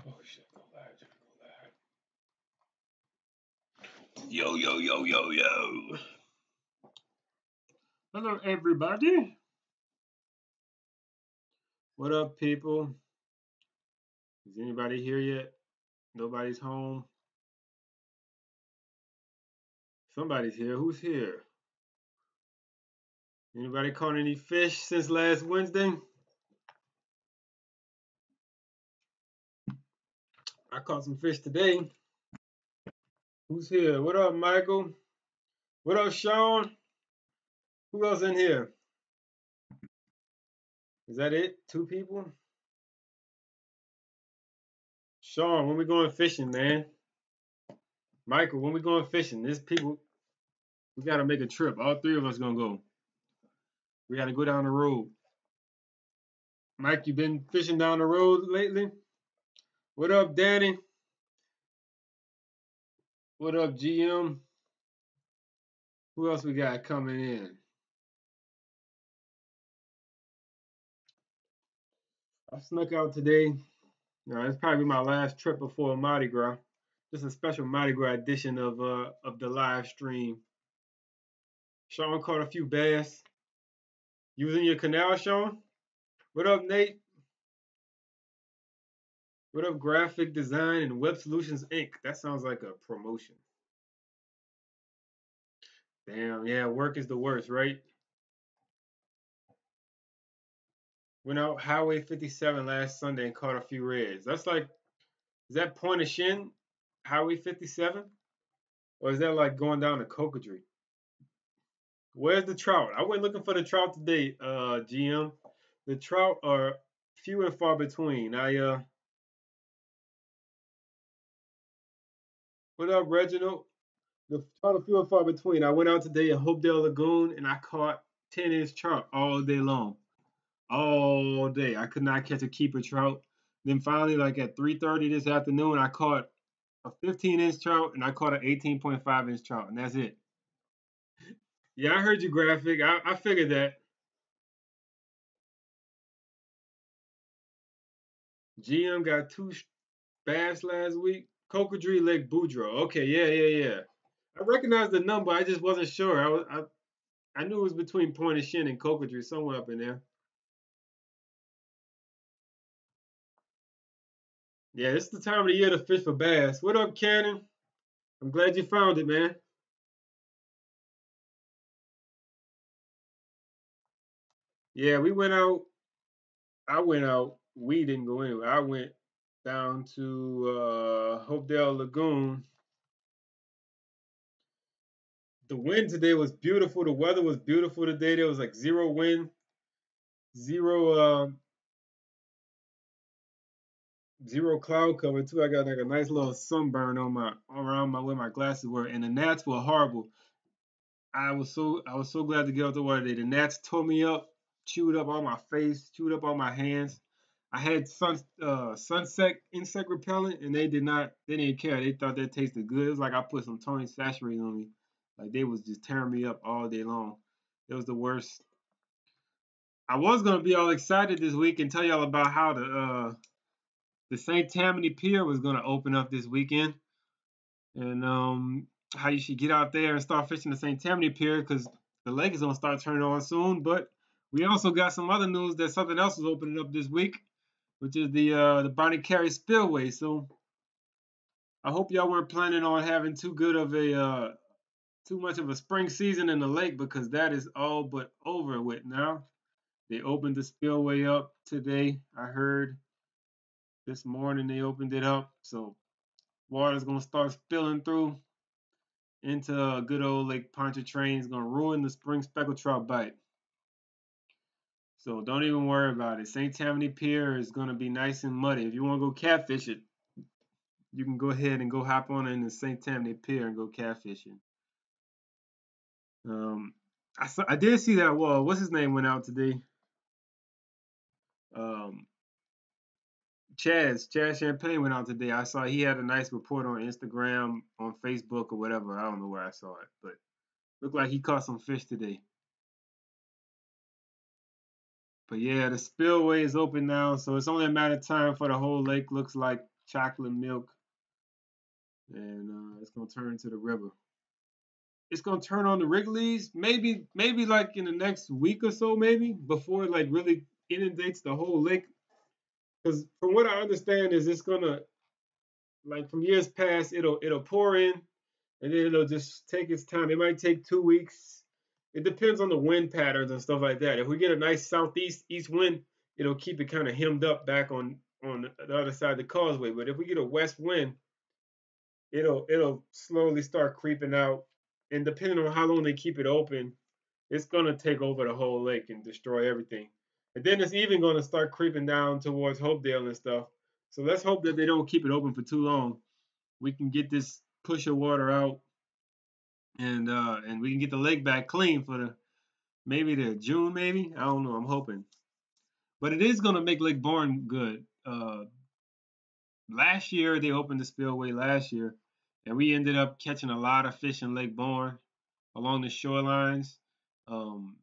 Oh shit, go live, Jimmy, go live. Yo, yo, yo, yo, yo. Hello, everybody. What up, people? Is anybody here yet? Nobody's home. Somebody's here. Who's here? Anybody caught any fish since last Wednesday? I caught some fish today. Who's here? What up, Michael? What up, Sean? Who else in here? Is that it? 2 people? Sean, when we going fishing, man? Michael, when we going fishing? There's people. We gotta make a trip. All 3 of us gonna go. We gotta go down the road. Mike, you been fishing down the road lately? What up, Danny? What up, GM? Who else we got coming in? I snuck out today. It's probably my last trip before Mardi Gras. Just a special Mardi Gras edition of the live stream. Sean caught a few bass. You was in your canal, Sean? What up, Nate? What up, Graphic Design and Web Solutions Inc.? That sounds like a promotion. Damn, yeah, work is the worst, right? Went out Highway 57 last Sunday and caught a few reds. That's like, is that Point of Shin, Highway 57? Or is that like going down to Cocodrie? Where's the trout? I went looking for the trout today, GM. The trout are few and far between. What up, Reginald? The trout are few and far between. I went out today at Hopedale Lagoon and I caught 10-inch trout all day long. All day. I could not catch a keeper trout. Then finally, like at 3:30 this afternoon, I caught a 15-inch trout and I caught an 18.5-inch trout, and that's it. Yeah, I heard you, Graphic. I figured that. GM got 2 bass last week. Cocodrie Lake Boudreaux. Okay, yeah. I recognized the number. I just wasn't sure. I knew it was between Point of Shin and Cocodrie, somewhere up in there. Yeah, this is the time of the year to fish for bass. What up, Cannon? I'm glad you found it, man. Yeah, we went out. I went out. We didn't go anywhere. I went down to Hopedale Lagoon. The wind today was beautiful. The weather was beautiful today. There was like 0 wind, zero zero cloud cover too. I got like a nice little sunburn on my around my where my glasses were, and the gnats were horrible. I was so glad to get out the water today. The gnats tore me up, chewed up all my face, chewed up all my hands. I had sunset insect repellent, and they didn't care. They thought that tasted good. It was like I put some Tony Saturated on me. Like they was just tearing me up all day long. It was the worst. I was gonna be all excited this week and tell y'all about how the St. Tammany Pier was gonna open up this weekend, and how you should get out there and start fishing the St. Tammany Pier because the lake is gonna start turning on soon. But we also got some other news that something else is opening up this week, which is the Bonnie Carey Spillway. So I hope y'all weren't planning on having too much of a spring season in the lake because that is all but over with now. They opened the spillway up today. I heard this morning they opened it up, so water's gonna start spilling through into good old Lake Pontchartrain. It's gonna ruin the spring speckled trout bite. So don't even worry about it. St. Tammany Pier is gonna be nice and muddy. If you want to go catfish it, you can go ahead and go hop on in the St. Tammany Pier and go catfishing. I did see that. Well, what's his name went out today? Um, Chaz Champagne went out today. I saw he had a nice report on Instagram, on Facebook, or whatever. I don't know where I saw it, but looked like he caught some fish today. But yeah, the spillway is open now, so it's only a matter of time for the whole lake, looks like, chocolate milk, and it's gonna turn into the river. It's gonna turn on the Wrigley's maybe like in the next week or so, maybe before it like really inundates the whole lake. Because from what I understand is it's gonna like from years past it'll pour in and then it'll just take its time. It might take 2 weeks. It depends on the wind patterns and stuff like that. If we get a nice southeast east wind, it'll keep it kind of hemmed up back on the other side of the causeway. But if we get a west wind, it'll slowly start creeping out. And depending on how long they keep it open, it's gonna take over the whole lake and destroy everything. And then it's even gonna start creeping down towards Hopedale and stuff. So let's hope that they don't keep it open for too long. We can get this push of water out and we can get the lake back clean for the June maybe. I don't know. I'm hoping, but it is gonna make Lake Bourne good. Last year they opened the spillway last year, and we ended up catching a lot of fish in Lake Bourne along the shorelines. Um,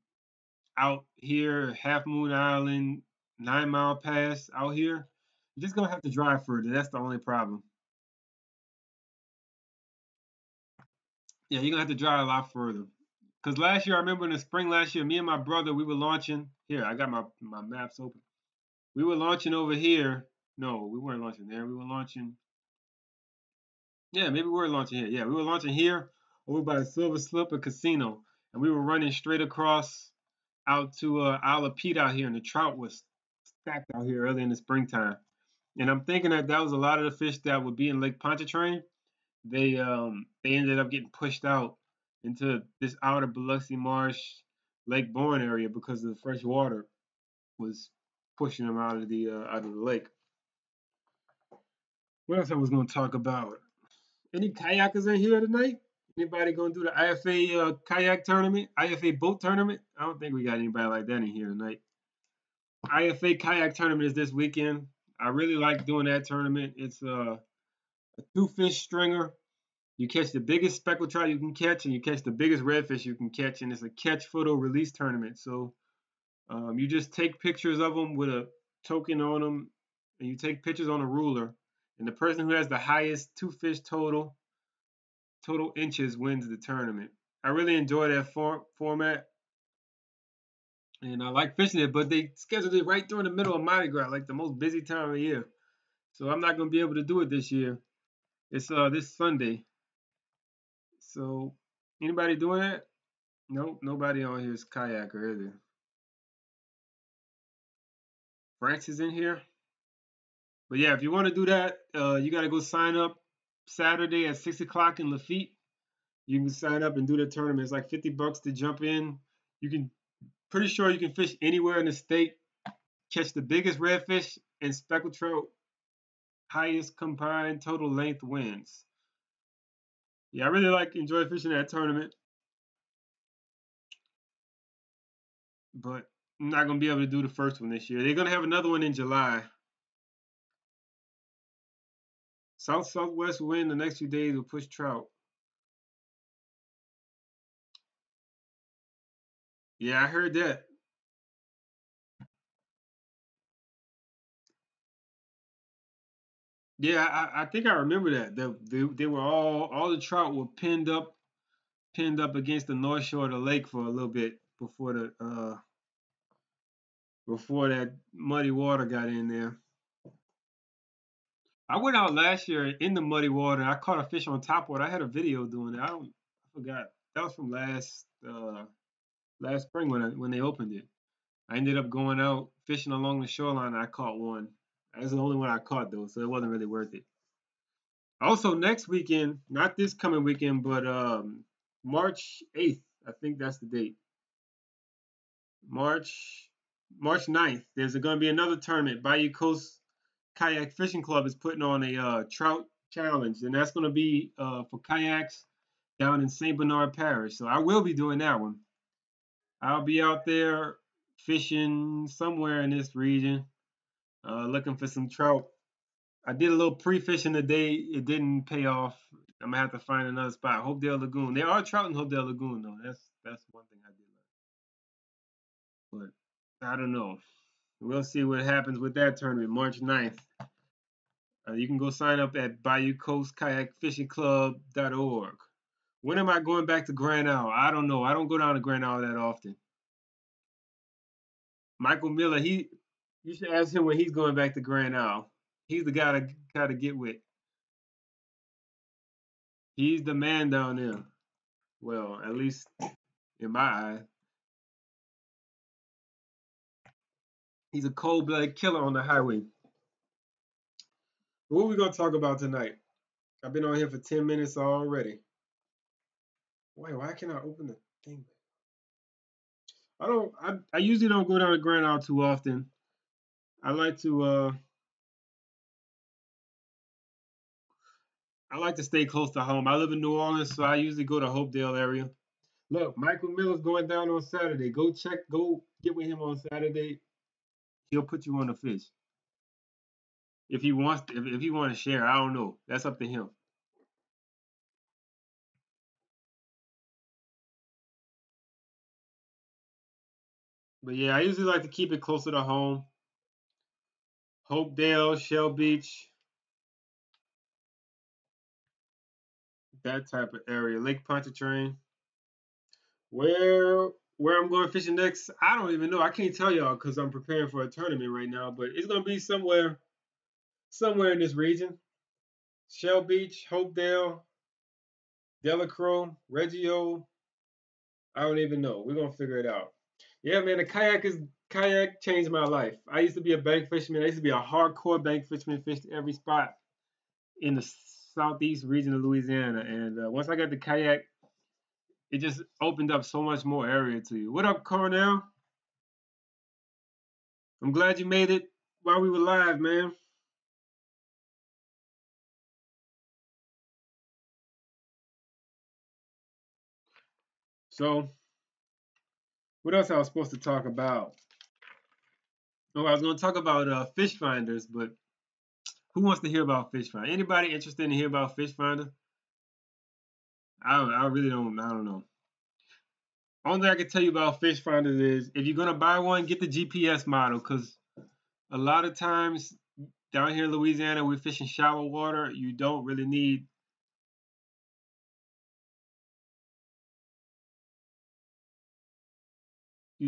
Out here, Half Moon Island, 9 Mile Pass out here. You're just gonna have to drive further. That's the only problem. Yeah, you're gonna have to drive a lot further. Cause last year, I remember in the spring last year, me and my brother, we were launching. Here, I got my maps open. We were launching over here. No, we weren't launching there. We were launching. Yeah, maybe we were launching here. Yeah, we were launching here over by the Silver Slipper Casino, and we were running straight across out to Isle of Pete out here, and the trout was stacked out here early in the springtime. And I'm thinking that was a lot of the fish that would be in Lake Pontchartrain. They ended up getting pushed out into this outer Biloxi Marsh, Lake Bourne area because the fresh water was pushing them out of the lake. What else I was going to talk about? Any kayakers in here tonight? Anybody going to do the IFA kayak tournament? IFA boat tournament? I don't think we got anybody like that in here tonight. IFA kayak tournament is this weekend. I really like doing that tournament. It's a two fish stringer. You catch the biggest speckled trout you can catch, and you catch the biggest redfish you can catch, and it's a catch photo release tournament. So you just take pictures of them with a token on them, and you take pictures on a ruler, and the person who has the highest two fish total inches wins the tournament. I really enjoy that format, and I like fishing it, but they scheduled it right during the middle of Mardi Gras, like the most busy time of the year. So I'm not gonna be able to do it this year. It's this Sunday. So anybody doing that? Nope, nobody on here is kayaker either. France is in here. But yeah, if you want to do that, you got to go sign up Saturday at 6 o'clock in Lafitte. You can sign up and do the tournament. It's like $50 to jump in. You can pretty sure you can fish anywhere in the state, catch the biggest redfish and speckled trout, highest combined total length wins. Yeah, I really enjoy fishing that tournament, but I'm not gonna be able to do the first one this year. They're gonna have another one in July. South southwest wind the next few days will push trout. Yeah, I heard that. Yeah, I think I remember that. They were all the trout were pinned up against the north shore of the lake for a little bit before that muddy water got in there. I went out last year in the muddy water. I caught a fish on top water. I had a video doing it. I forgot. That was from last spring when they opened it. I ended up going out fishing along the shoreline. And I caught one. That's the only one I caught though, so it wasn't really worth it. Also, next weekend, not this coming weekend, but March 8th, I think that's the date. March March 9th, there's going to be another tournament. Bayou Coast Kayak Fishing Club is putting on a trout challenge, and that's going to be for kayaks down in St. Bernard Parish. So I will be doing that one. I'll be out there fishing somewhere in this region, looking for some trout. I did a little pre-fishing today. It didn't pay off. I'm gonna have to find another spot. Hopedale Lagoon. There are trout in Hopedale Lagoon though. That's one thing I did learn. But I don't know. We'll see what happens with that tournament, March 9th. You can go sign up at BayouCoastKayakFishingClub.org. When am I going back to Grand Isle? I don't know. I don't go down to Grand Isle that often. Michael Miller, you should ask him when he's going back to Grand Isle. He's the guy to get with. He's the man down there. Well, at least in my eye. He's a cold-blooded killer on the highway. What are we gonna talk about tonight? I've been on here for 10 minutes already. Wait, why can't I open the thing? I usually don't go down to Grand Isle too often. I like to stay close to home. I live in New Orleans, so I usually go to Hopedale area. Look, Michael Miller's going down on Saturday. Go get with him on Saturday. He'll put you on the fish. If he wants if he want to share, I don't know. That's up to him. But yeah, I usually like to keep it closer to home. Hopedale, Shell Beach, that type of area. Lake Pontchartrain. Where I'm going fishing next, I don't even know. I can't tell y'all because I'm preparing for a tournament right now. But it's gonna be somewhere in this region. Shell Beach, Hopedale, Delacroix, Reggio. I don't even know. We're gonna figure it out. Yeah, man, the kayak changed my life. I used to be a bank fisherman. I used to be a hardcore bank fisherman, fished every spot in the southeast region of Louisiana. And once I got the kayak, it just opened up so much more area to you. What up, Cornell? I'm glad you made it while we were live, man. So, what else I was supposed to talk about? Oh, I was going to talk about fish finders, but who wants to hear about fish finder? Anybody interested in hear about fish finder? I really don't. I don't know. Only thing I can tell you about fish finders is if you're gonna buy one, get the GPS model, because a lot of times down here in Louisiana, we're fishing shallow water. You don't really need a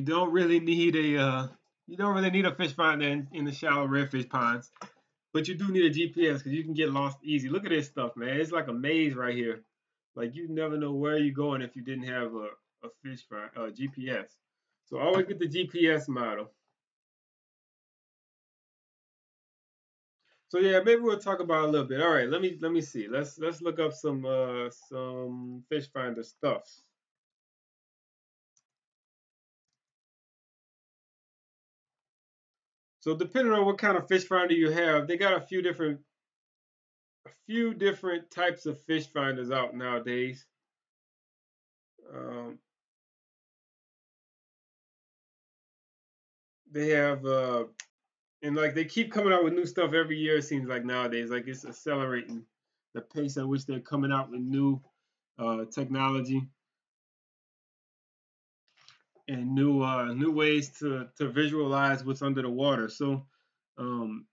fish finder in the shallow redfish ponds, but you do need a GPS because you can get lost easy. Look at this stuff, man. It's like a maze right here. Like you never know where you're going if you didn't have a fish finder, GPS. So always get the GPS model. So yeah, maybe we'll talk about it a little bit. All right, let me see. Let's look up some fish finder stuff. So depending on what kind of fish finder you have, they got a few different types of fish finders out nowadays. Um, they have and like they keep coming out with new stuff every year. It seems like nowadays, like it's accelerating the pace at which they're coming out with new technology and new ways to visualize what's under the water. So um,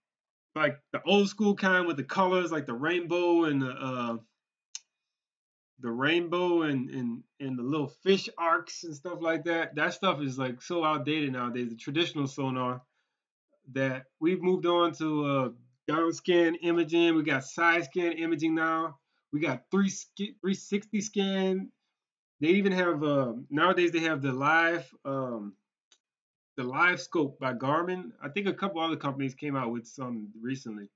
like the old school kind with the colors, like the rainbow and the little fish arcs and stuff like that. That stuff is like so outdated nowadays. The traditional sonar that we've moved on to down scan imaging. We got side scan imaging now. We got 360 scan. They even have nowadays they have the live scope by Garmin. I think a couple other companies came out with some recently.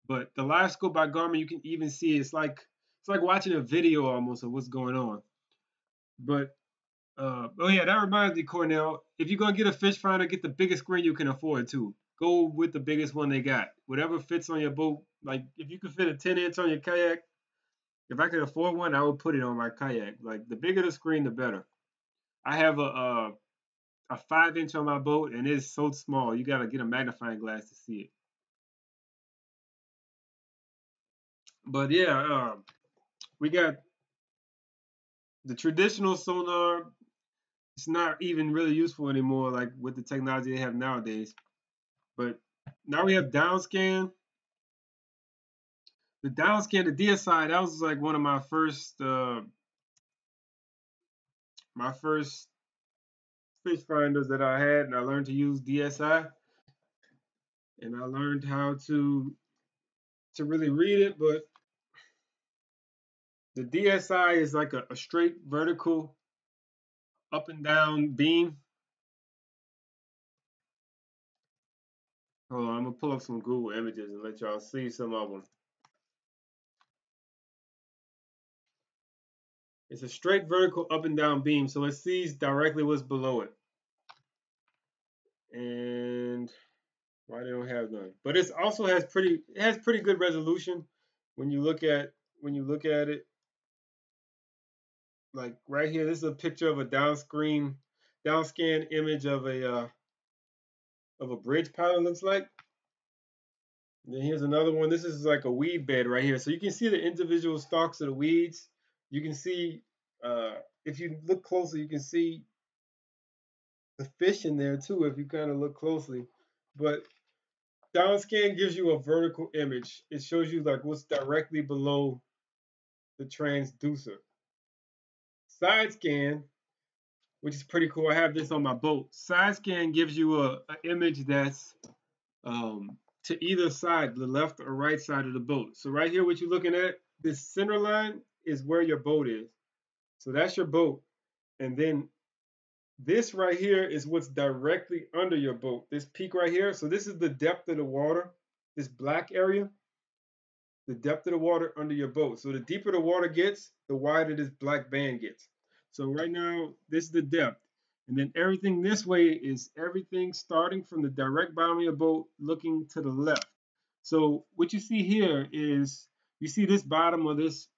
But the live scope by Garmin, you can even see it's like watching a video almost of what's going on. But oh yeah, that reminds me, Cornell. If you're gonna get a fish finder, get the biggest screen you can afford too. Go with the biggest one they got. Whatever fits on your boat. Like if you could fit a 10-inch on your kayak, if I could afford one, I would put it on my kayak. Like the bigger the screen, the better. I have a 5-inch on my boat, and it's so small. You gotta get a magnifying glass to see it. But yeah, we got the traditional sonar. It's not even really useful anymore, like with the technology they have nowadays. But now we have downscan. The down scan, the DSI, that was like one of my first fish finders that I had, and I learned to use DSI, and I learned how to really read it. But the DSI is like a straight vertical up and down beam. Hold on, I'm gonna pull up some Google images and let y'all see some of them. It's a straight vertical up and down beam, so it sees directly what's below it. And why they don't have none? But it also has pretty good resolution when you look at it. Like right here, this is a picture of a down scan image of a bridge pilot looks like. And then here's another one. This is like a weed bed right here. So you can see the individual stalks of the weeds. You can see, if you look closely, you can see the fish in there too, if you kind of look closely. But down scan gives you a vertical image. It shows you like what's directly below the transducer. Side scan, which is pretty cool. I have this on my boat. Side scan gives you an image that's to either side, the left or right side of the boat. So right here, what you're looking at, this center line is where your boat is. So that's your boat. And then this right here is what's directly under your boat. This peak right here. So this is the depth of the water, this black area, the depth of the water under your boat. So the deeper the water gets, the wider this black band gets. So right now, this is the depth. And then everything this way is everything starting from the direct bottom of your boat looking to the left. So what you see here is you see this bottom of this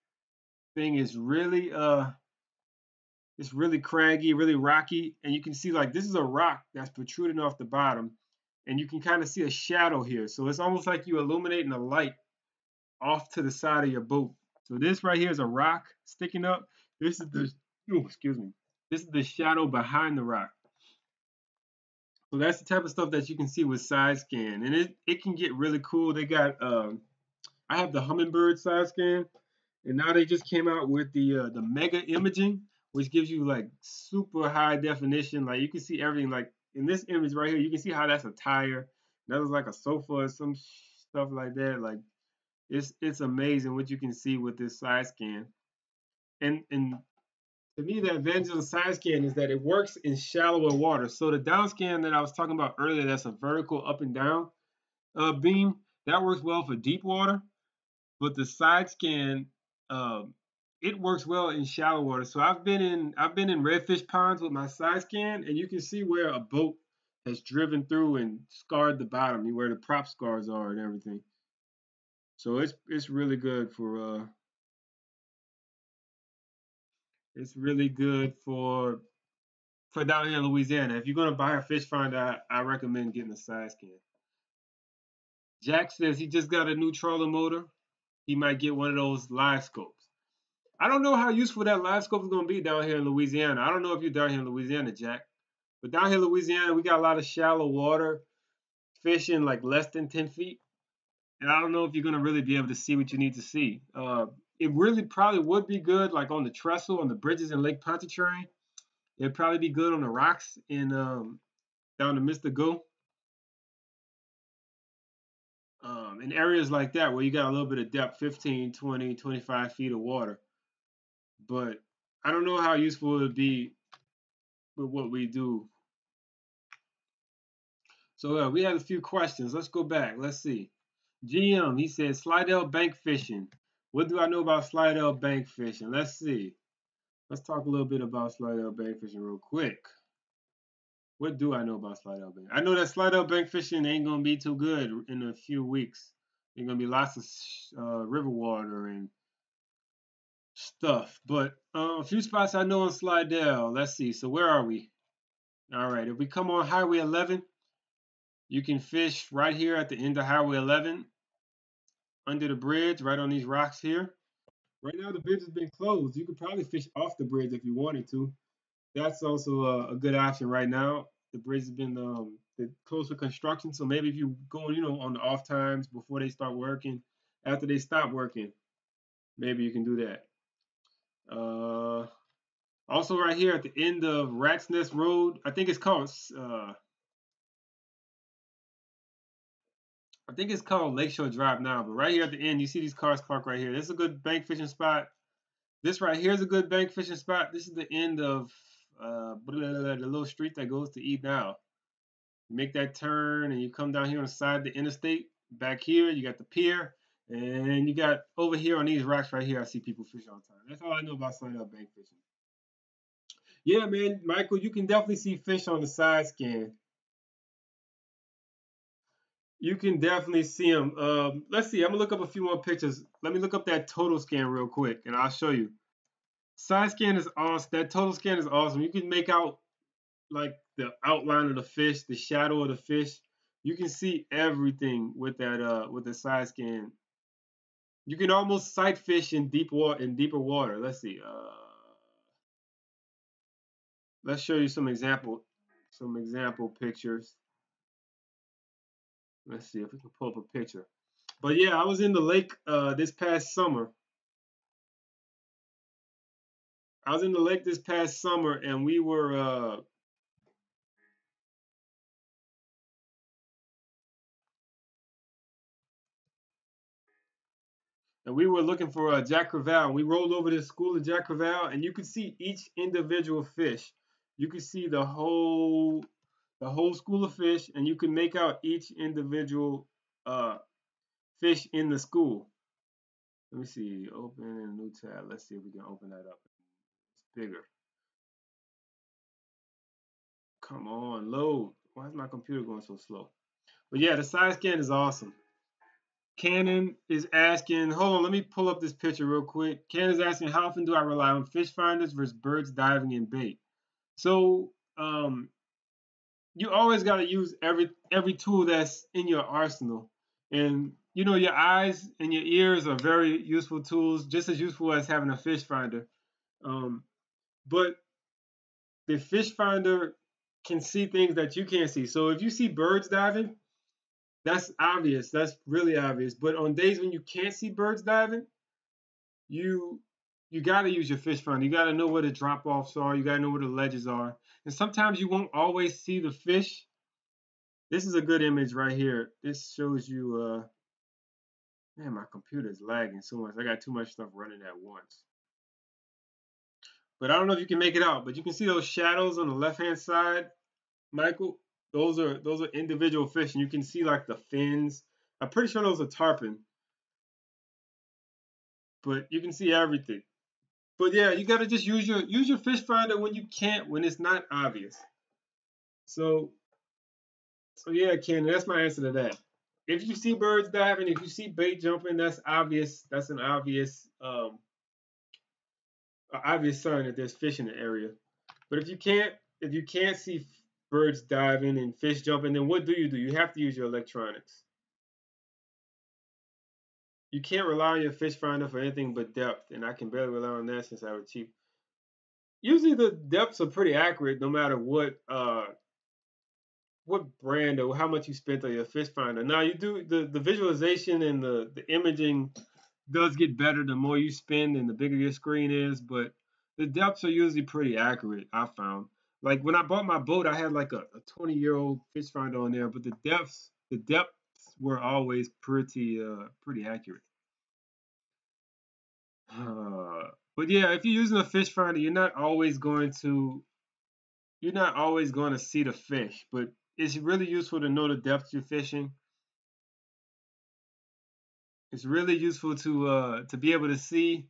thing is really it's really craggy, really rocky, and you can see like this is a rock that's protruding off the bottom, and you can kind of see a shadow here. So it's almost like you illuminating a light off to the side of your boat. So this right here is a rock sticking up. This is the excuse me. This is the shadow behind the rock. So that's the type of stuff that you can see with side scan, and it can get really cool. They got I have the Humminbird side scan, and now they just came out with the mega imaging, which gives you like super high definition. Like you can see everything. Like in this image right here, you can see how that's a tire. That was like a sofa or some stuff like that. Like it's amazing what you can see with this side scan. And to me, the advantage of the side scan is that it works in shallower water. So the down scan that I was talking about earlier, that's a vertical up and down beam, that works well for deep water. But the side scan, um, it works well in shallow water. So I've been in redfish ponds with my side scan, and you can see where a boat has driven through and scarred the bottom, where the prop scars are and everything. So it's really good for down here in Louisiana. If you're gonna buy a fish finder, I recommend getting a side scan. Jack says he just got a new trawler motor. He might get one of those live scopes. I don't know how useful that live scope is gonna be down here in Louisiana. I don't know if you're down here in Louisiana, Jack. But down here in Louisiana, we got a lot of shallow water, fishing like less than 10 feet. And I don't know if you're gonna really be able to see what you need to see. It really probably would be good like on the trestle, on the bridges in Lake Pontchartrain. It'd probably be good on the rocks in down to Mr. Go. In areas like that where you got a little bit of depth, 15, 20, 25 feet of water. But I don't know how useful it would be with what we do. So we had a few questions. Let's go back. Let's see. GM, he said Slidell bank fishing. What do I know about Slidell bank fishing? Let's see. Let's talk a little bit about Slidell bank fishing real quick. What do I know about Slidell bank? I know that Slidell bank fishing ain't gonna be too good in a few weeks. There's gonna be lots of river water and stuff. But a few spots I know on Slidell. Let's see. So where are we? All right. If we come on Highway 11, you can fish right here at the end of Highway 11, under the bridge, right on these rocks here. Right now, the bridge has been closed. You could probably fish off the bridge if you wanted to. That's also a good option right now. The bridge has been closed for construction, so maybe if you go, on the off times before they start working, after they stop working. Maybe you can do that. Also, right here at the end of Rat's Nest Road, I think it's called Lakeshore Drive now. But right here at the end, you see these cars parked right here. This is a good bank fishing spot. This right here is a good bank fishing spot. This is the end of the little street that goes to Eat Now. You make that turn and you come down here on the side of the interstate. Back here, you got the pier. And you got over here on these rocks right here, I see people fish all the time. That's all I know about Sunnydale bank fishing. Yeah, man, Michael, you can definitely see fish on the side scan. You can definitely see them. Let's see. I'm gonna look up a few more pictures. Let me look up that total scan real quick, and I'll show you. Side scan is awesome. That total scan is awesome. You can make out like the outline of the fish, the shadow of the fish. You can see everything with that with the side scan. You can almost sight fish in deeper water. Let's see. Let's show you some example pictures. Let's see if we can pull up a picture. But yeah, I was in the lake this past summer. I was in the lake this past summer, and we were looking for Jack Crevalle. We rolled over this school of Jack Crevalle, and you could see each individual fish. You could see the whole school of fish, and you can make out each individual uh, fish in the school. Let me see. Open a new tab. Let's see if we can open that up. It's bigger. Come on, load. Why is my computer going so slow? But yeah, the side scan is awesome. Cannon is asking, hold on, let me pull up this picture real quick. Cannon is asking, how often do I rely on fish finders versus birds diving and bait? So you always got to use every tool that's in your arsenal. And you know, your eyes and your ears are very useful tools, just as useful as having a fish finder. Um, but the fish finder can see things that you can't see. So if you see birds diving, that's obvious. That's really obvious. But on days when you can't see birds diving, you you got to use your fish finder. You got to know where the drop offs are. You got to know where the ledges are. And sometimes you won't always see the fish. This is a good image right here. This shows you. Man, my computer is lagging so much. I got too much stuff running at once. But I don't know if you can make it out. But you can see those shadows on the left hand side, Michael. Those are individual fish, and you can see like the fins. I'm pretty sure those are tarpon, but you can see everything. But yeah, you gotta just use your fish finder when you can't, when it's not obvious. So so yeah, Ken, that's my answer to that. If you see birds diving, if you see bait jumping, that's obvious. That's an obvious sign that there's fish in the area. But if you can't see birds diving and fish jumping, then what do? You have to use your electronics. You can't rely on your fish finder for anything but depth, and I can barely rely on that since I was cheap. Usually the depths are pretty accurate, no matter what brand or how much you spent on your fish finder. Now you do the visualization and the imaging does get better the more you spend and the bigger your screen is, but the depths are usually pretty accurate, I found. Like when I bought my boat, I had like a 20-year-old fish finder on there, but the depths were always pretty accurate. But yeah, if you're using a fish finder, you're not always going to see the fish, but it's really useful to know the depth you're fishing. It's really useful to be able to see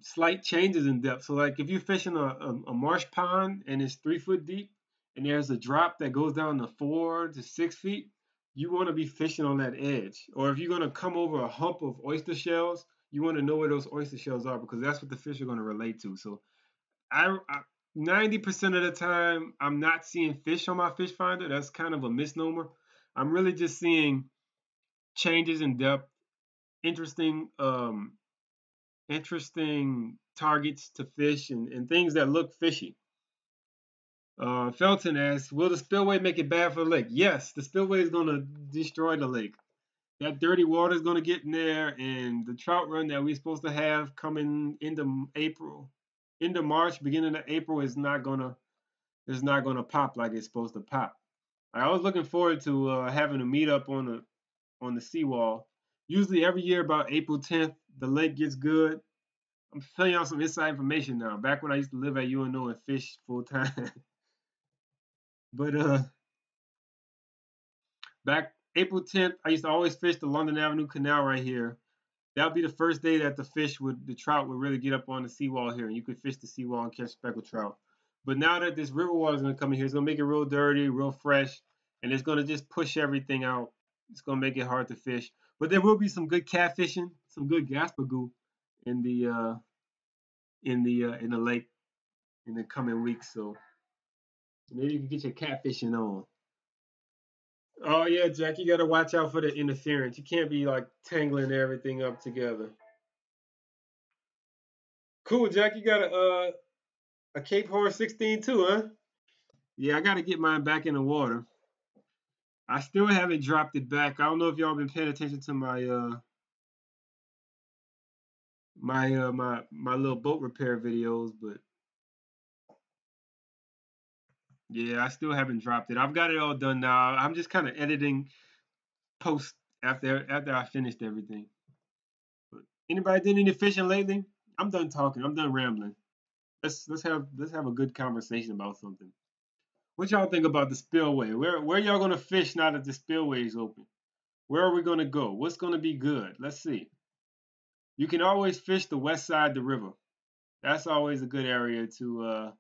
slight changes in depth. So like if you're fishing a marsh pond and it's 3 foot deep and there's a drop that goes down to 4 to 6 feet, you want to be fishing on that edge. Or if you're going to come over a hump of oyster shells, you want to know where those oyster shells are because that's what the fish are going to relate to. So I 90% of the time I'm not seeing fish on my fish finder. That's kind of a misnomer. I'm really just seeing changes in depth, interesting interesting targets to fish and things that look fishy. Felton asks, will the spillway make it bad for the lake? Yes, the spillway is going to destroy the lake. that dirty water is gonna get in there, and the trout run that we're supposed to have coming into April, into March, beginning of April is not gonna pop like it's supposed to pop. I was looking forward to having a meetup on the seawall. Usually every year about April 10th, the lake gets good. I'm filling out some inside information now. Back when I used to live at UNO and fish full time, but back April 10th, I used to always fish the London Avenue Canal right here. That would be the first day that the trout would really get up on the seawall here, and you could fish the seawall and catch speckled trout. But now that this river water is going to come in here, it's going to make it real dirty, real fresh, and it's going to just push everything out. It's going to make it hard to fish. But there will be some good catfishing, some good gaspagoo in the lake in the coming weeks. So maybe you can get your catfishing on. Oh yeah, Jack, you got to watch out for the interference. You can't be like tangling everything up together. Cool, Jack. You got a Cape Horn 16 too, huh? Yeah, I got to get mine back in the water. I still haven't dropped it back. I don't know if y'all been paying attention to my little boat repair videos, but yeah, I still haven't dropped it. I've got it all done now. I'm just kind of editing post after I finished everything. But anybody did any fishing lately? I'm done talking. I'm done rambling. Let's have a good conversation about something. What y'all think about the spillway? Where y'all gonna fish now that the spillway is open? Where are we gonna go? What's gonna be good? Let's see. You can always fish the west side of the river. That's always a good area to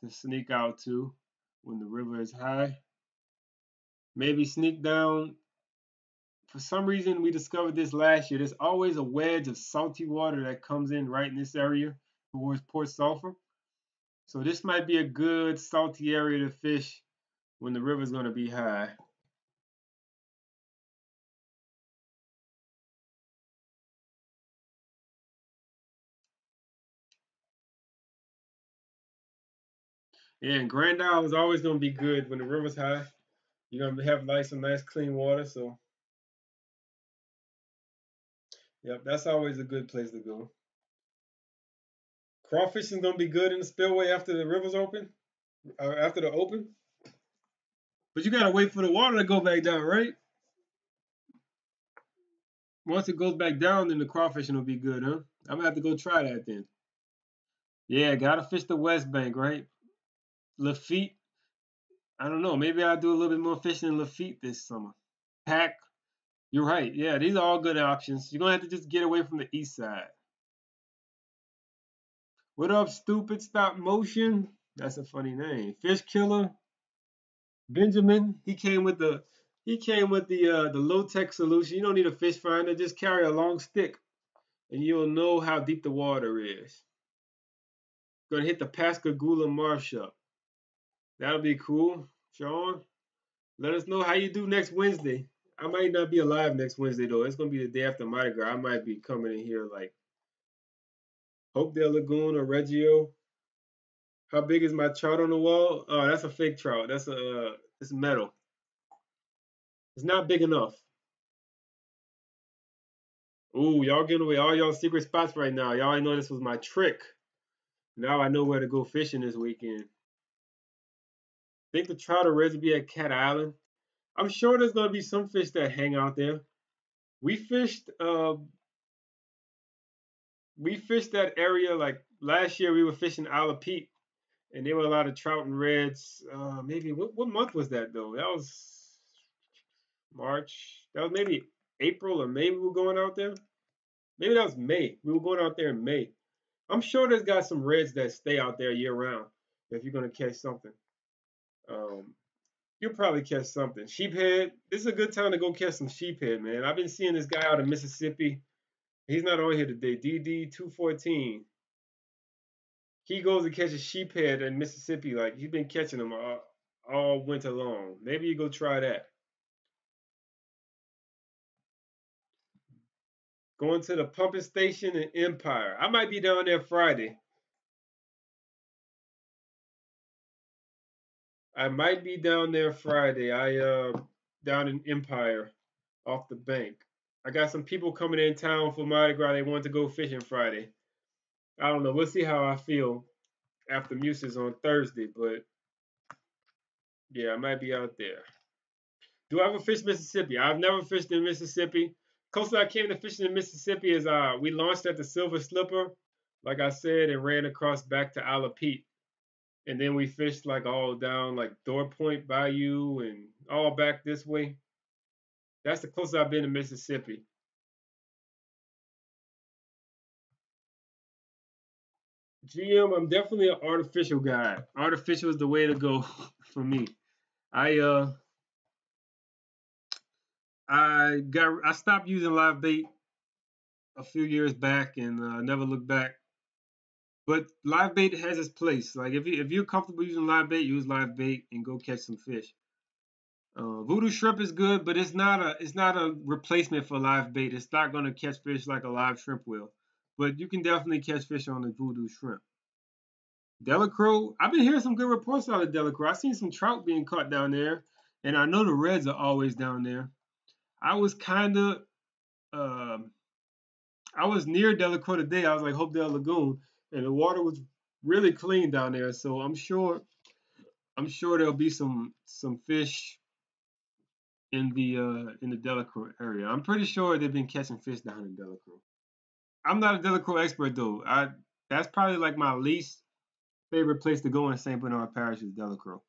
sneak out to when the river is high. Maybe sneak down. For some reason, we discovered this last year. There's always a wedge of salty water that comes in right in this area towards Port Sulphur. So this might be a good salty area to fish when the river's going to be high. Yeah, and Grand Isle is always going to be good when the river's high. You're going to have some nice clean water. So, yep, that's always a good place to go. Crawfish is going to be good in the spillway after the river's open, after the open. But you got to wait for the water to go back down, right? Once it goes back down, then the crawfishing will be good, huh? I'm going to have to go try that then. Yeah, got to fish the West Bank, right? Lafitte, I don't know. Maybe I'll do a little bit more fishing in Lafitte this summer. Pack, you're right. Yeah, these are all good options. You're going to have to just get away from the east side. What up, stupid stop motion? That's a funny name. Fish killer Benjamin. He came with the low tech solution. You don't need a fish finder. Just carry a long stick, and you'll know how deep the water is. Gonna hit the Pascagoula Marsh up. That'll be cool, Sean. Let us know how you do next Wednesday. I might not be alive next Wednesday though. It's gonna be the day after Mardi Gras. I might be coming in here like Hopedale Lagoon or Reggio. How big is my trout on the wall? Oh, that's a fake trout. It's metal. It's not big enough. Ooh, y'all giving away all y'all secret spots right now. Y'all already know this was my trick. Now I know where to go fishing this weekend. Think the trout are ready to be at Cat Island. I'm sure there's gonna be some fish that hang out there. We fished that area like last year we were fishing Isle of Pete and there were a lot of trout and reds. Maybe what month was that though? That was March. That was maybe April or May we were going out there. Maybe that was May. We were going out there in May. I'm sure there's got some reds that stay out there year round if you're gonna catch something. Um, you'll probably catch something. Sheephead. This is a good time to go catch some sheephead, man. I've been seeing this guy out of Mississippi. He's not on here today. DD214. He goes and catches sheephead in Mississippi. Like he's been catching them all winter long. Maybe you go try that. Going to the pumping station in Empire. I might be down there Friday. I might be down there Friday. I down in Empire. off the bank. I got some people coming in town for Mardi Gras. They want to go fishing Friday. I don't know. We'll see how I feel after Muses on Thursday, but yeah, I might be out there. Do I ever fish Mississippi? I've never fished in Mississippi. Closest I came to fishing in Mississippi is we launched at the Silver Slipper, like I said, and ran across back to Isle of Pete. And then we fished like all down like Door Point Bayou and all back this way. That's the closest I've been to Mississippi. GM, I'm definitely an artificial guy. Artificial is the way to go for me. I uh I stopped using live bait a few years back and never looked back. But live bait has its place. Like if you're comfortable using live bait, use live bait and go catch some fish. Voodoo shrimp is good, but it's not a replacement for live bait. It's not gonna catch fish like a live shrimp will. But you can definitely catch fish on the voodoo shrimp. Delacroix, I've been hearing some good reports out of Delacroix. I've seen some trout being caught down there, and I know the reds are always down there. I was kind of um, I was near Delacroix today. I was like Hopedale Lagoon, and the water was really clean down there. So I'm sure there'll be some fish in the Delacroix area. I'm pretty sure they've been catching fish down in Delacroix. I'm not a Delacroix expert though. I That's probably like my least favorite place to go in St. Bernard Parish is Delacroix.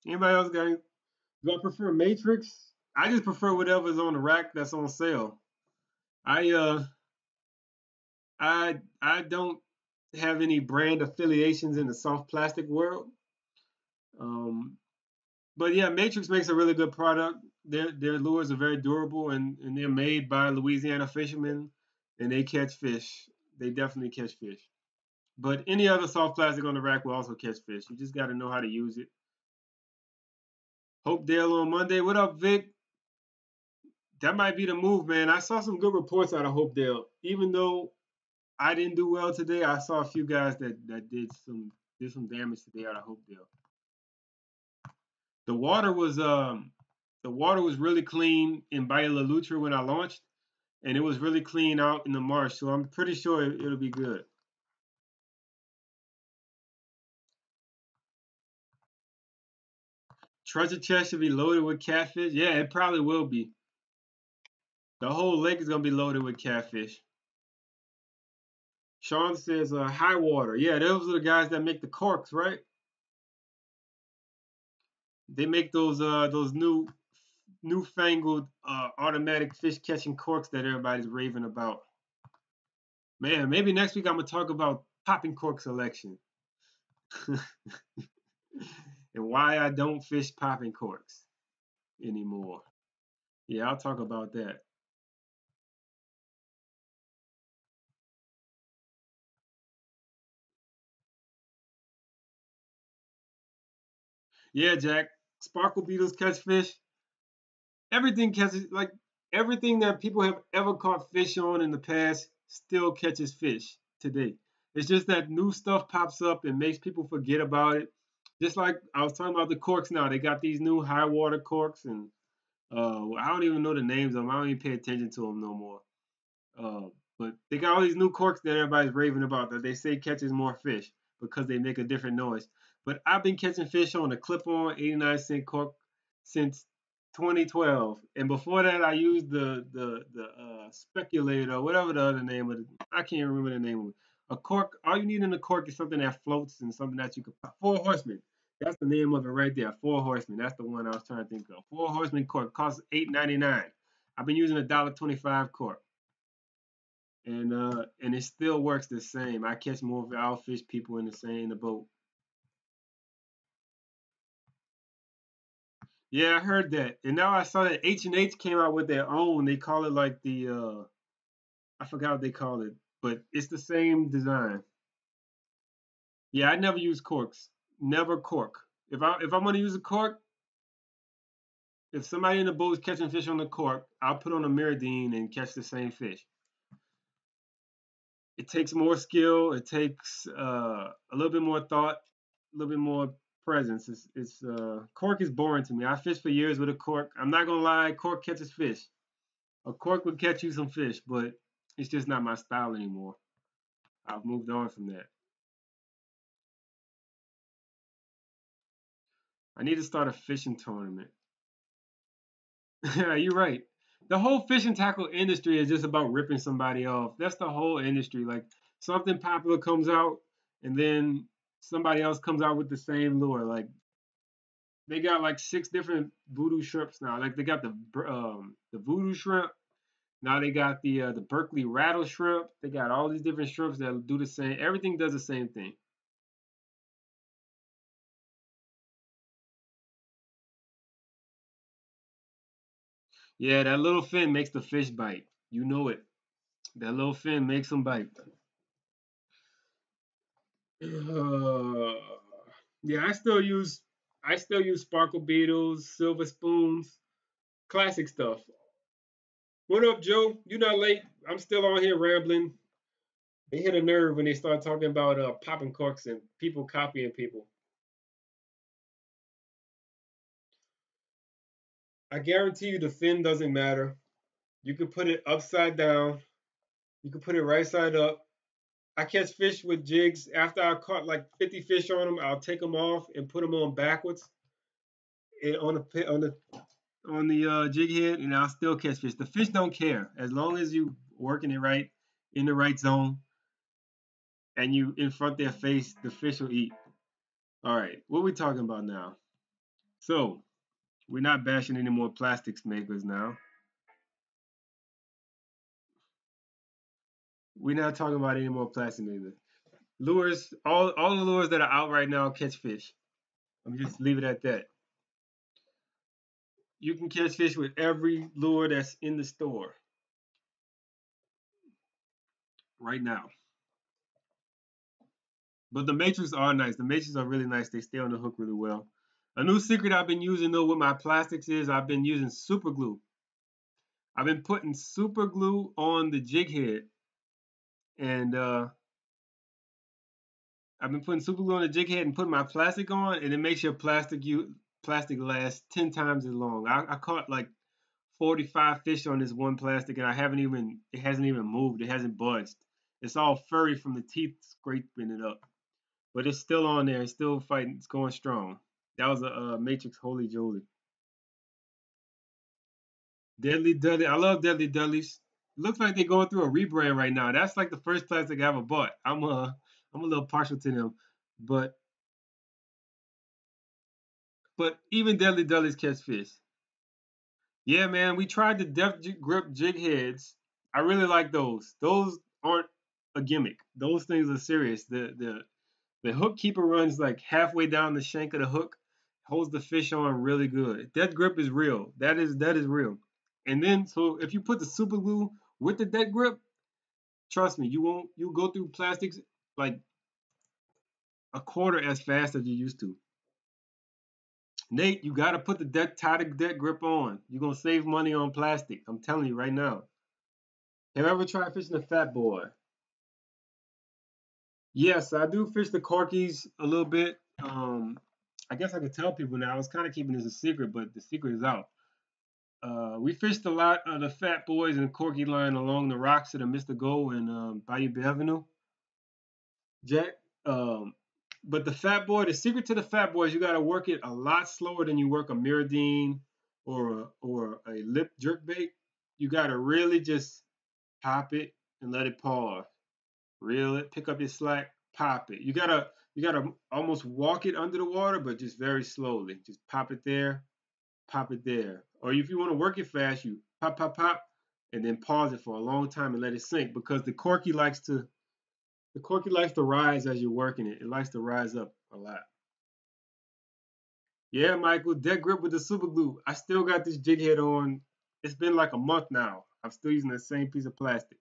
Anybody else got any? Do I prefer Matrix? I just prefer whatever's on the rack that's on sale. I uh I don't have any brand affiliations in the soft plastic world. Um, but yeah, Matrix makes a really good product. Their lures are very durable and they're made by Louisiana fishermen and they catch fish. They definitely catch fish. But any other soft plastic on the rack will also catch fish. You just got to know how to use it. Hope Dale on Monday. What up, Vic? That might be the move, man. I saw some good reports out of Hopedale. Even though I didn't do well today, I saw a few guys that did some damage today out of Hopedale. The water was really clean in Bahia La Lutra when I launched, and it was really clean out in the marsh. So I'm pretty sure it'll be good. Treasure chest should be loaded with catfish. Yeah, it probably will be. The whole lake is gonna be loaded with catfish. Sean says high water. Yeah, those are the guys that make the corks, right? They make those newfangled automatic fish catching corks that everybody's raving about. Man, maybe next week I'm gonna talk about popping cork selection and why I don't fish popping corks anymore. Yeah, I'll talk about that. Yeah, Jack. Sparkle beetles catch fish. Everything catches like everything that people have ever caught fish on in the past still catches fish today. It's just that new stuff pops up and makes people forget about it. Just like I was talking about the corks now, they got these new high water corks, and I don't even know the names of them. I don't even pay attention to them no more. Uh, but they got all these new corks that everybody's raving about that they say catches more fish because they make a different noise. But I've been catching fish on a clip-on 89-cent cork since 2012, and before that I used the speculator, whatever the other name of it. I can't remember the name of it. A cork. All you need in a cork is something that floats and something that you can. Four Horsemen. That's the name of it right there. Four Horsemen. That's the one I was trying to think of. Four Horsemen cork costs $8.99. I've been using $1.25 cork and it still works the same. I catch more outfish people in the boat. Yeah, I heard that, and now I saw that H&H came out with their own. They call it like the I forgot what they call it, but it's the same design. Yeah, I never use corks. Never cork. If I'm gonna use a cork, if somebody in the boat is catching fish on the cork, I'll put on a Miradine and catch the same fish. It takes more skill. It takes a little bit more thought. little bit more presence. It's cork is boring to me. I fished for years with a cork. I'm not gonna lie, cork catches fish. A cork would catch you some fish, but it's just not my style anymore. I've moved on from that. I need to start a fishing tournament. Yeah, you're right. The whole fishing tackle industry is just about ripping somebody off. That's the whole industry. Like something popular comes out, and then somebody else comes out with the same lure. Like they got like six different voodoo shrimps now. Like they got the voodoo shrimp. Now they got the Berkeley rattle shrimp. They got all these different shrimps that do the same. Everything does the same thing. Yeah, that little fin makes the fish bite. You know it. That little fin makes them bite. Uh, yeah, I still use sparkle beetles, silver spoons, classic stuff. What up, Joe? You not late? I'm still on here rambling. They hit a nerve when they start talking about popping corks and people copying people. I guarantee you the fin doesn't matter. You can put it upside down. You can put it right side up. I catch fish with jigs. After I caught like 50 fish on them, I'll take them off and put them on backwards and on the jig head, and I'll still catch fish. The fish don't care as long as you working it right in the right zone and you in front of their face. The fish will eat. All right, what are we talking about now? So we're not bashing any more plastics makers now. We're not talking about any more plastic makers. Lures, all the lures that are out right now catch fish. I'm just leave it at that. You can catch fish with every lure that's in the store right now. But the matrix are nice. The matrix are really nice. They stay on the hook really well. A new secret I've been using though with my plastics is I've been using super glue. I've been putting super glue on the jig head, and I've been putting super glue on the jig head and putting my plastic on, and it makes your plastic last 10 times as long. I caught like 45 fish on this one plastic, and it hasn't even moved. It hasn't budged. It's all furry from the teeth scraping it up, but it's still on there. It's still fighting. It's going strong. That was a Matrix Holy Jolie. Deadly Dudley. I love Deadly Dudleys. Looks like they're going through a rebrand right now. That's like the first plastic I ever bought. I'm a little partial to them, but even Deadly Dudleys catch fish. Yeah, man, we tried the Grip jig heads. I really like those. Those aren't a gimmick. Those things are serious. The hook keeper runs like halfway down the shank of the hook, holds the fish on really good. That grip is real. That is real. And then so if you put the super glue with the dead grip, trust me, you go through plastics like a quarter as fast as you used to. Nate, you gotta put the dead grip on. You're gonna save money on plastic. I'm telling you right now. Have you ever tried fishing a fat boy? Yes, I do fish the corkies a little bit. I guess I could tell people now. I was kind of keeping this a secret, but the secret is out. We fished a lot of the fat boys and corky line along the rocks of the Mr. Go and Bayou Bienvenue, Jack. Um, but the secret to the fat boys, you got to work it a lot slower than you work a Miradine or a lip jerk bait. You got to really just pop it and let it pause. Reel it, pick up your slack, pop it. You gotta almost walk it under the water, but just very slowly. Just pop it there. Or if you want to work it fast, you pop, pop, pop, and then pause it for a long time and let it sink because the corky likes to rise as you're working it. It likes to rise up a lot. Yeah, Michael, dead grip with the super glue. I still got this jig head on. It's been like a month now. I'm still using the same piece of plastic.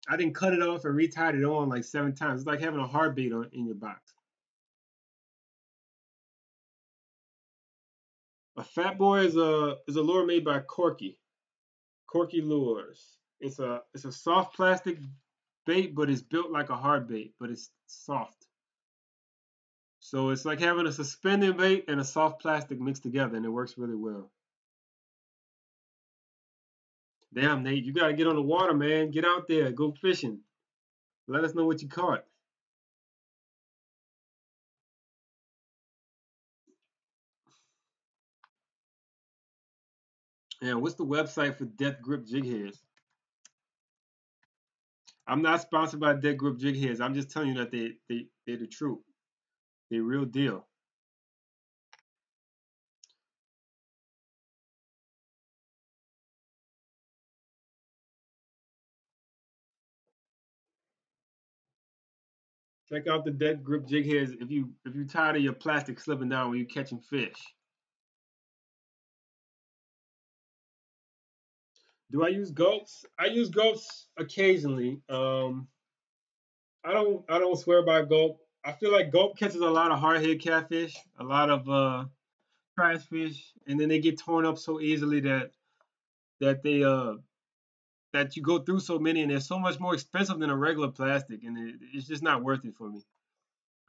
I didn't cut it off and retied it on like 7 times. It's like having a heartbeat in your box. A fat boy is a lure made by Corky. Corky lures. It's a soft plastic bait, but it's built like a hard bait, but it's soft. So it's like having a suspended bait and a soft plastic mixed together, and it works really well. Damn, Nate, you got to get on the water, man. Get out there, go fishing. Let us know what you caught. And what's the website for Death Grip Jig Heads? I'm not sponsored by Death Grip Jig Heads. I'm just telling you that they're the truth. They're real deal. Check out the Death Grip Jig Heads if you tired of your plastic slipping down when you're catching fish. Do I use gulps? I use gulps occasionally. I don't swear by gulp. I feel like gulp catches a lot of hardhead catfish, a lot of trash fish, and then they get torn up so easily that they that you go through so many, and they're so much more expensive than a regular plastic, and it's just not worth it for me.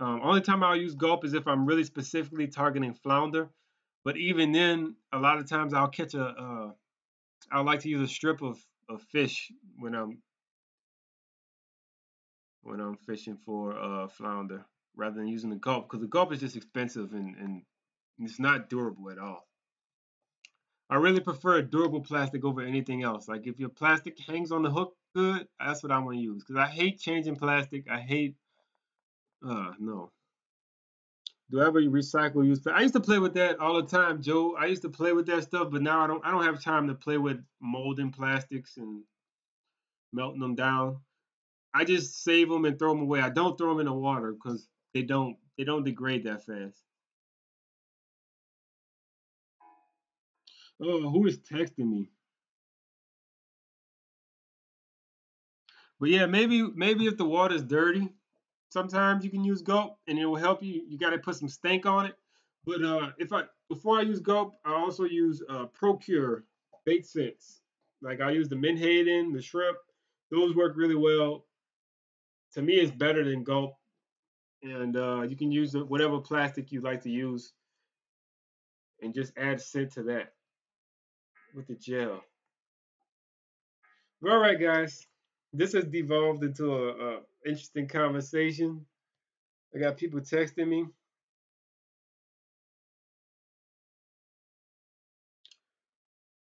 Only time I'll use gulp is if I'm really specifically targeting flounder, but even then, a lot of times I'll catch I like to use a strip of fish when I'm fishing for flounder rather than using the gulp because the gulp is just expensive and it's not durable at all. I really prefer a durable plastic over anything else. Like if your plastic hangs on the hook good, that's what I want to use because I hate changing plastic. I hate no. Do I ever recycle use? I used to play with that all the time, Joe. I used to play with that stuff, but now I don't have time to play with molding plastics and melting them down. I just save them and throw them away. I don't throw them in the water because they don't degrade that fast. Oh, who is texting me? But yeah, maybe if the water's dirty, sometimes you can use gulp and it will help you. You got to put some stank on it. But if I before I use gulp, I also use Procure bait scents. Like I use the menhaden, the shrimp. Those work really well. To me, it's better than gulp. And you can use whatever plastic you like to use and just add scent to that with the gel. All right, guys. This has devolved into a interesting conversation. I got people texting me.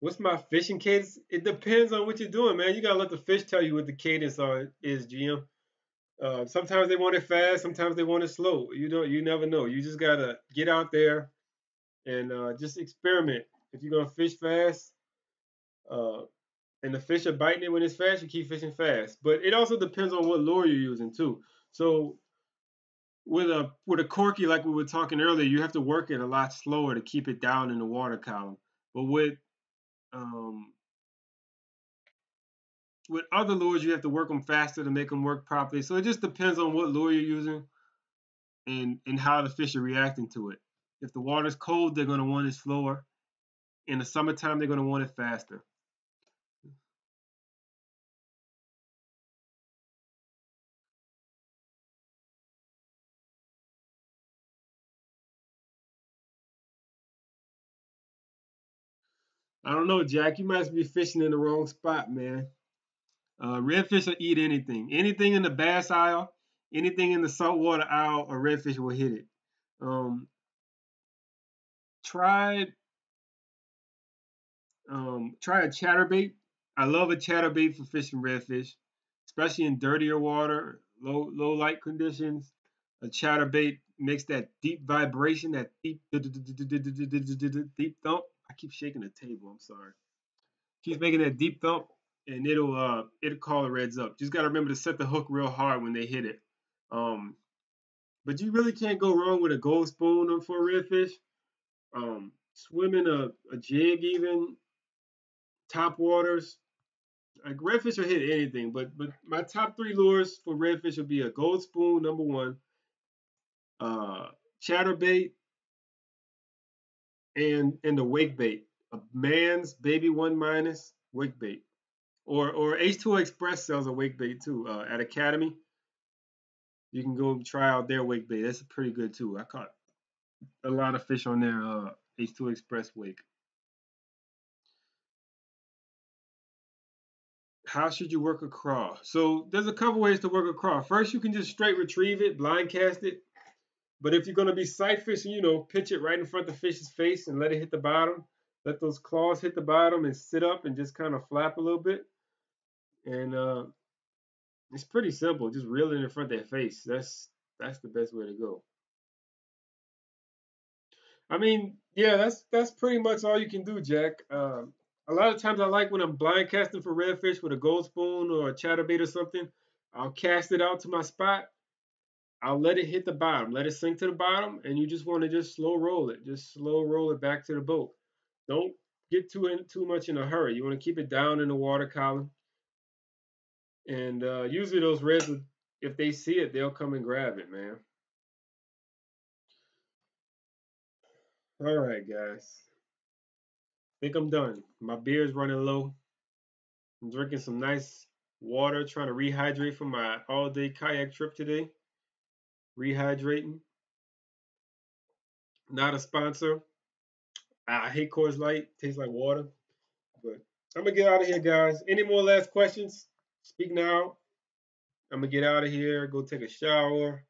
What's my fishing cadence? It depends on what you're doing, man. You gotta let the fish tell you what the cadence is, GM. Sometimes they want it fast, sometimes they want it slow. You never know. You just gotta get out there and just experiment. If you're gonna fish fast, uh, and the fish are biting it when it's fast, you keep fishing fast. But it also depends on what lure you're using too. So with a corky, like we were talking earlier, you have to work it a lot slower to keep it down in the water column. But um, with other lures, you have to work them faster to make them work properly. So it just depends on what lure you're using and how the fish are reacting to it. If the water's cold, they're going to want it slower. In the summertime, they're going to want it faster. I don't know, Jack. You must be fishing in the wrong spot, man. Redfish will eat anything. Anything in the bass aisle, anything in the saltwater aisle, a redfish will hit it. Um, try try a chatterbait. I love a chatterbait for fishing redfish, especially in dirtier water, low light conditions. A chatterbait makes that deep vibration, that deep thump. I keep shaking the table. I'm sorry. Keeps making that deep thump, and it'll call the reds up. Just gotta remember to set the hook real hard when they hit it. Um, but you really can't go wrong with a gold spoon for redfish. Swimming a jig even top waters. Like redfish will hit anything, but my top three lures for redfish would be a gold spoon, number one, uh, chatterbait, and the wake bait, a man's baby one minus wake bait, or H2O Express sells a wake bait too at Academy. You can go try out their wake bait. That's pretty good too. I caught a lot of fish on their H2 Express wake. How should you work a craw? So there's a couple ways to work a craw. First, you can just straight retrieve it, blind cast it. But if you're gonna be sight fishing, pitch it right in front of the fish's face and let it hit the bottom. Let those claws hit the bottom and sit up and just kind of flap a little bit. And it's pretty simple. Just reel it in front of their face. That's the best way to go. I mean, yeah, that's pretty much all you can do, Jack. A lot of times I like when I'm blind casting for redfish with a gold spoon or a chatterbait or something. I'll cast it out to my spot. I'll let it hit the bottom, let it sink to the bottom, and you just want to just slow roll it. Just slow roll it back to the boat. Don't get too much in a hurry. You want to keep it down in the water column. And usually those reds, if they see it, they'll come and grab it, man. All right, guys. I think I'm done. My beer's running low. I'm drinking some nice water, trying to rehydrate from my all-day kayak trip today. Rehydrating. Not a sponsor. I hate Coors Light. Tastes like water. But I'm gonna get out of here, guys. Any more last questions? Speak now. I'm gonna get out of here. Go take a shower.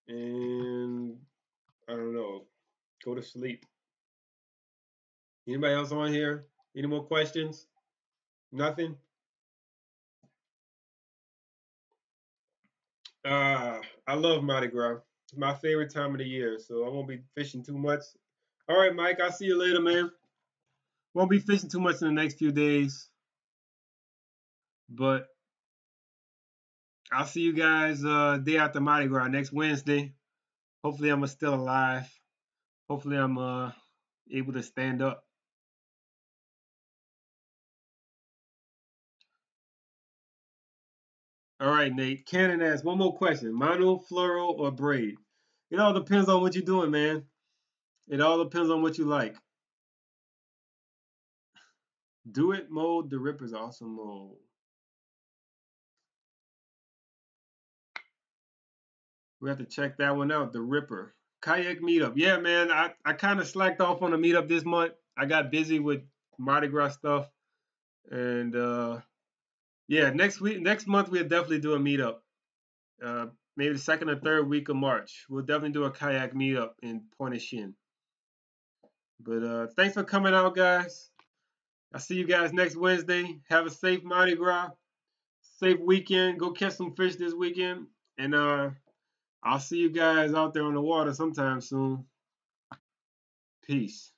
And I don't know. Go to sleep. Anybody else on here? Any more questions? Nothing? I love Mardi Gras. It's my favorite time of the year, so I won't be fishing too much. All right, Mike, I'll see you later, man. Won't be fishing too much in the next few days, but I'll see you guys day after Mardi Gras next Wednesday. Hopefully, I'm still alive. Hopefully, I'm able to stand up. All right, Nate. Cannon asks one more question: mono, fluoro, or braid? It all depends on what you're doing, man. It all depends on what you like. Do it mode. The Ripper's awesome mode. We have to check that one out. The Ripper. Kayak meetup. Yeah, man. I kind of slacked off on the meetup this month. I got busy with Mardi Gras stuff. And yeah, next month we'll definitely do a meetup. Uh, Maybe the second or third week of March. We'll definitely do a kayak meetup in Pointe-Shin. But thanks for coming out, guys. I'll see you guys next Wednesday. Have a safe Mardi Gras. Safe weekend. Go catch some fish this weekend. And I'll see you guys out there on the water sometime soon. Peace.